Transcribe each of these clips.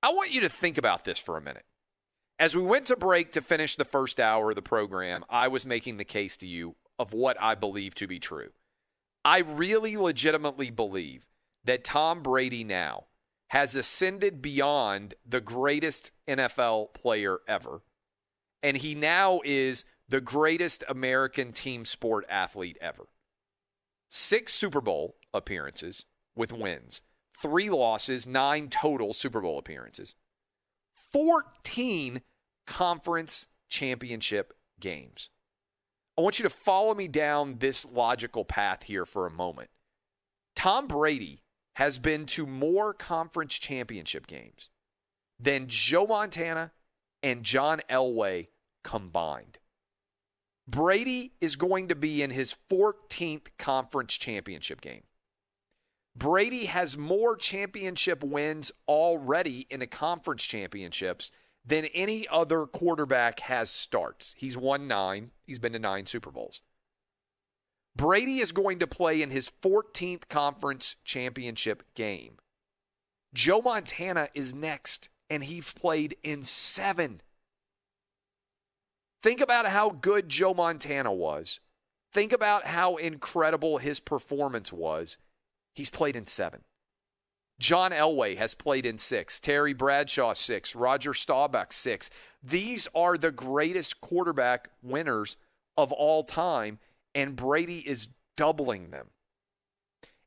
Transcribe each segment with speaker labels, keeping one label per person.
Speaker 1: I want you to think about this for a minute. As we went to break to finish the first hour of the program, I was making the case to you of what I believe to be true. I really legitimately believe that Tom Brady now has ascended beyond the greatest NFL player ever, and he now is the greatest American team sport athlete ever. 6 Super Bowl appearances with wins, 3 losses, 9 total Super Bowl appearances, 14 conference championship games. I want you to follow me down this logical path here for a moment. Tom Brady has been to more conference championship games than Joe Montana and John Elway combined. Brady is going to be in his 14th conference championship game. Brady has more championship wins already in the conference championships than any other quarterback has starts. He's won 9. He's been to 9 Super Bowls. Brady is going to play in his 14th conference championship game. Joe Montana is next, and he's played in 7. Think about how good Joe Montana was. Think about how incredible his performance was. He's played in 7. John Elway has played in 6. Terry Bradshaw, 6. Roger Staubach, 6. These are the greatest quarterback winners of all time, and Brady is doubling them.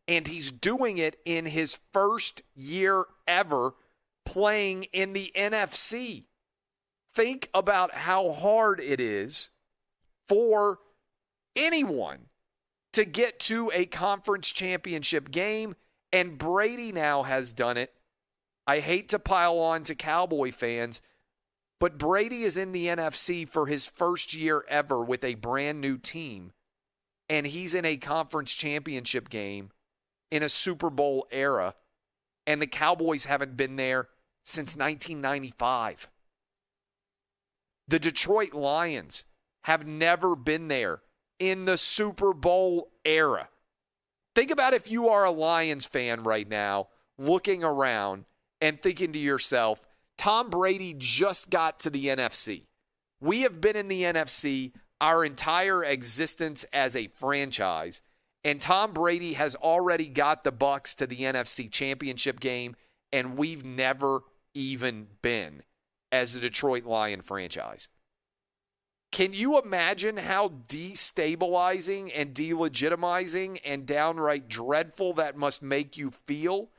Speaker 1: And he's doing it in his first year ever playing in the NFC. Think about how hard it is for anyone to get to a conference championship game, and Brady now has done it. I hate to pile on to Cowboy fans, but Brady is in the NFC for his first year ever with a brand new team, and he's in a conference championship game in a Super Bowl era, and the Cowboys haven't been there since 1995. The Detroit Lions have never been there in the Super Bowl era. Think about if you are a Lions fan right now, looking around and thinking to yourself, Tom Brady just got to the NFC. We have been in the NFC our entire existence as a franchise, and Tom Brady has already got the Bucs to the NFC Championship game, and we've never even been as the Detroit Lion franchise. Can you imagine how destabilizing and delegitimizing and downright dreadful that must make you feel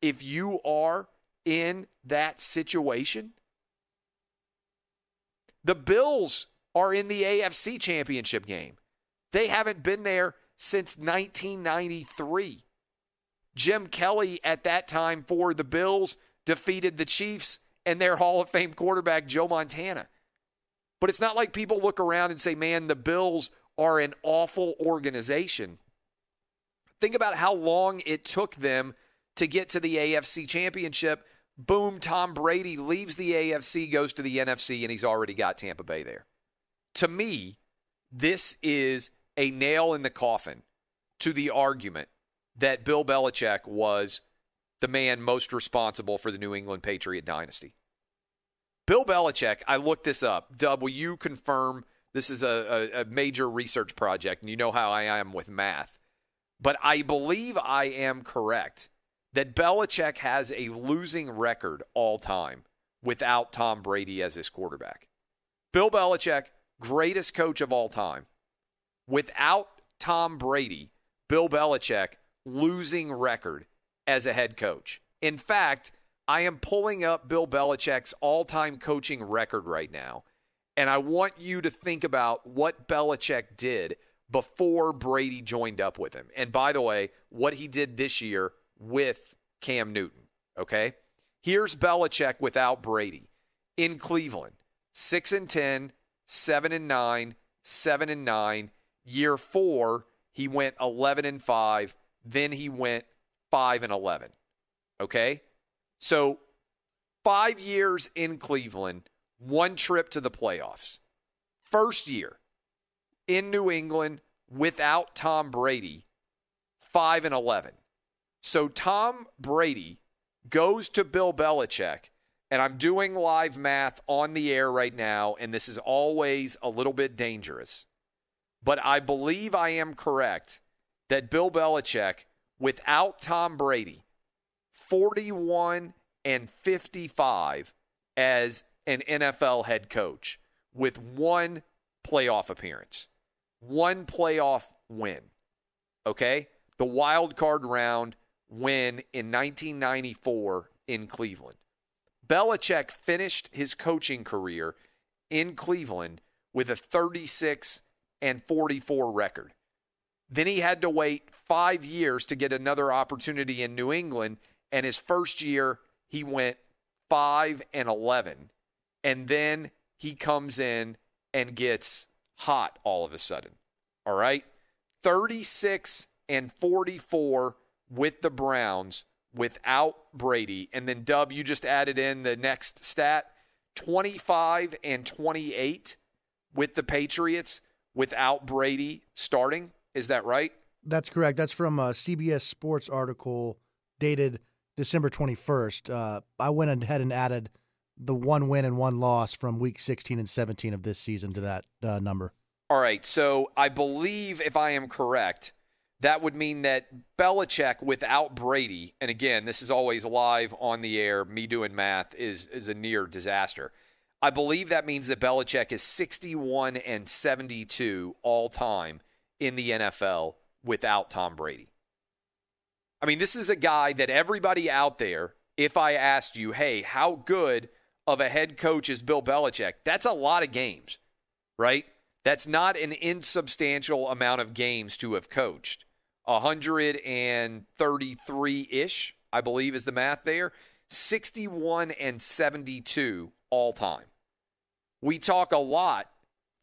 Speaker 1: if you are in that situation? The Bills are in the AFC Championship game. They haven't been there since 1993. Jim Kelly at that time for the Bills defeated the Chiefs and their Hall of Fame quarterback Joe Montana. But it's not like people look around and say, man, the Bills are an awful organization. Think about how long it took them to get to the AFC Championship. Boom, Tom Brady leaves the AFC, goes to the NFC, and he's already got Tampa Bay there. To me, this is a nail in the coffin to the argument that Bill Belichick was the man most responsible for the New England Patriot dynasty. Bill Belichick, I looked this up. Dub, will you confirm this is a major research project, and you know how I am with math. But I believe I am correct that Belichick has a losing record all time without Tom Brady as his quarterback. Bill Belichick, greatest coach of all time. Without Tom Brady, Bill Belichick, losing record as a head coach. In fact, I am pulling up Bill Belichick's all-time coaching record right now, and I want you to think about what Belichick did before Brady joined up with him. And by the way, what he did this year with Cam Newton, okay? Here's Belichick without Brady. In Cleveland, 6-10, 7-9, 7-9. Year 4, he went 11-5. Then he went 5-11, okay? So 5 years in Cleveland, 1 trip to the playoffs. First year in New England without Tom Brady, 5-11. So Tom Brady goes to Bill Belichick, and I'm doing live math on the air right now, and this is always a little bit dangerous, but I believe I am correct that Bill Belichick, without Tom Brady, 41-55 as an NFL head coach with one playoff appearance, one playoff win, okay? The wild card round win in 1994 in Cleveland. Belichick finished his coaching career in Cleveland with a 36-44 record. Then he had to wait 5 years to get another opportunity in New England, and his first year he went 5-11. And then he comes in and gets hot all of a sudden. All right? 36-44 with the Browns without Brady. And then, Dub, you just added in the next stat, 25-28 with the Patriots without Brady starting. Is that right?
Speaker 2: That's correct. That's from a CBS Sports article dated December 21st. I went ahead and added the 1 win and 1 loss from week 16 and 17 of this season to that number.
Speaker 1: All right. So I believe, if I am correct, that would mean that Belichick without Brady, and again, this is always live on the air, me doing math is a near disaster. I believe that means that Belichick is 61-72 all time in the NFL without Tom Brady. I mean, this is a guy that everybody out there, if I asked you, hey, how good of a head coach is Bill Belichick? That's a lot of games, right? That's not an insubstantial amount of games to have coached. 133-ish, I believe is the math there. 61-72 all time. We talk a lot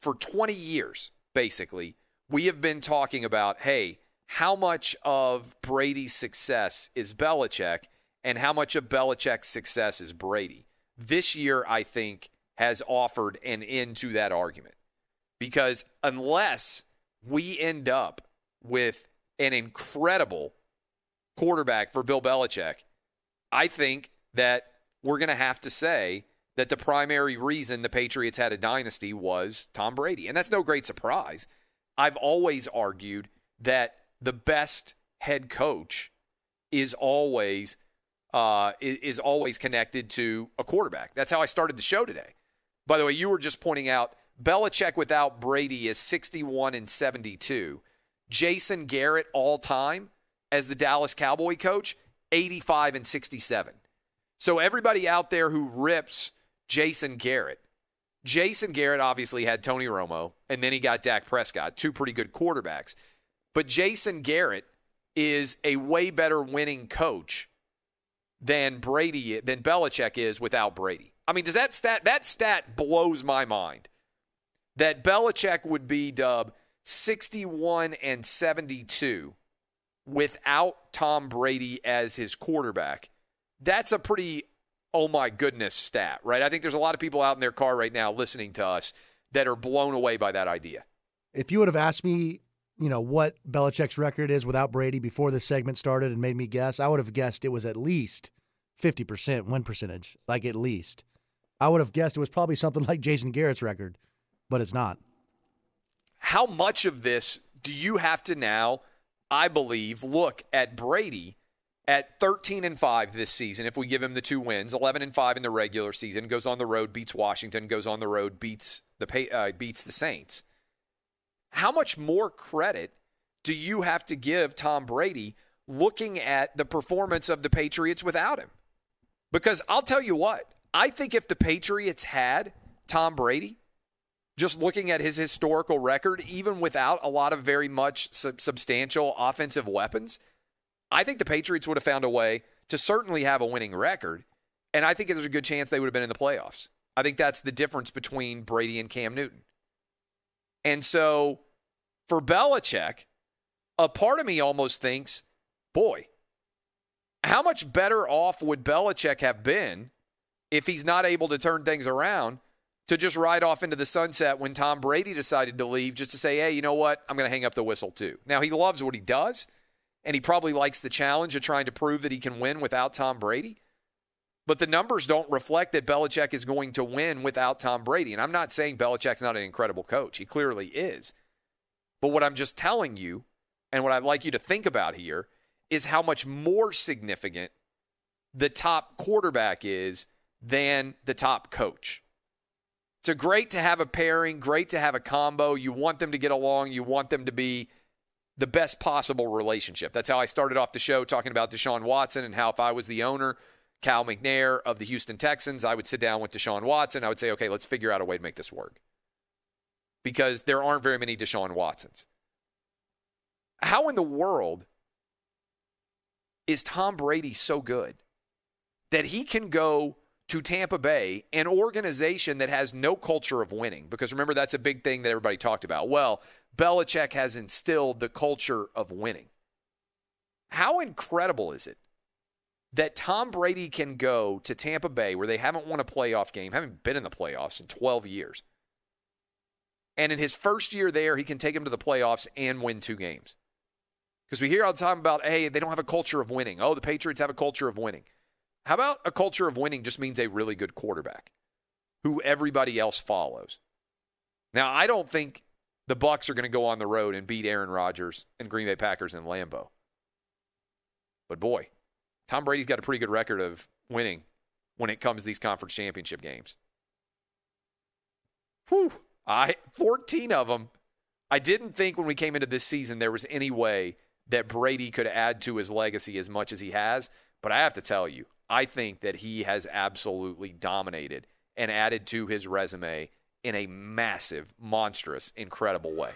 Speaker 1: for 20 years, basically. We have been talking about, hey, how much of Brady's success is Belichick and how much of Belichick's success is Brady? This year, I think, has offered an end to that argument. Because unless we end up with an incredible quarterback for Bill Belichick, I think that we're going to have to say that the primary reason the Patriots had a dynasty was Tom Brady. And that's no great surprise. I've always argued that the best head coach is always connected to a quarterback. That's how I started the show today. By the way, you were just pointing out Belichick without Brady is 61-72. Jason Garrett all time as the Dallas Cowboy coach, 85-67. So everybody out there who rips Jason Garrett obviously had Tony Romo, and then he got Dak Prescott, two pretty good quarterbacks. But Jason Garrett is a way better winning coach than Belichick is without Brady. I mean, does that stat blows my mind. That Belichick would be, Dub, 61-72 without Tom Brady as his quarterback. That's a pretty, oh my goodness stat, right? I think there's a lot of people out in their car right now listening to us that are blown away by that idea.
Speaker 2: If you would have asked me, what Belichick's record is without Brady before this segment started and made me guess, I would have guessed it was at least 50% win percentage, like at least. I would have guessed it was probably something like Jason Garrett's record, but it's not.
Speaker 1: How much of this do you have to now, I believe, look at Brady at 13-5 this season if we give him the 2 wins, 11-5 in the regular season, goes on the road, beats Washington, goes on the road, beats the Saints. How much more credit do you have to give Tom Brady looking at the performance of the Patriots without him? Because I'll tell you what, I think if the Patriots had Tom Brady, just looking at his historical record, even without a lot of very much substantial offensive weapons, I think the Patriots would have found a way to certainly have a winning record, and I think there's a good chance they would have been in the playoffs. I think that's the difference between Brady and Cam Newton. And so for Belichick, a part of me almost thinks, boy, how much better off would Belichick have been if he's not able to turn things around to just ride off into the sunset when Tom Brady decided to leave, just to say, hey, you know what? I'm going to hang up the whistle too. Now, he loves what he does, and he probably likes the challenge of trying to prove that he can win without Tom Brady. But the numbers don't reflect that Belichick is going to win without Tom Brady. And I'm not saying Belichick's not an incredible coach. He clearly is. But what I'm just telling you, and what I'd like you to think about here, is how much more significant the top quarterback is than the top coach. It's great to have a pairing, great to have a combo. You want them to get along. You want them to be the best possible relationship. That's how I started off the show talking about Deshaun Watson and how if I was the owner, Cal McNair of the Houston Texans, I would sit down with Deshaun Watson. I would say, okay, let's figure out a way to make this work. Because there aren't very many Deshaun Watsons. How in the world is Tom Brady so good that he can go to Tampa Bay, an organization that has no culture of winning? Because remember, that's a big thing that everybody talked about. Well, Belichick has instilled the culture of winning. How incredible is it that Tom Brady can go to Tampa Bay, where they haven't won a playoff game, haven't been in the playoffs in 12 years, and in his first year there, he can take them to the playoffs and win 2 games? Because we hear all the time about, hey, they don't have a culture of winning. Oh, the Patriots have a culture of winning. How about a culture of winning just means a really good quarterback who everybody else follows? Now, I don't think the Bucs are going to go on the road and beat Aaron Rodgers and Green Bay Packers in Lambeau. But boy, Tom Brady's got a pretty good record of winning when it comes to these conference championship games. 14 of them. I didn't think when we came into this season there was any way that Brady could add to his legacy as much as he has. But I have to tell you, I think that he has absolutely dominated and added to his resume in a massive, monstrous, incredible way.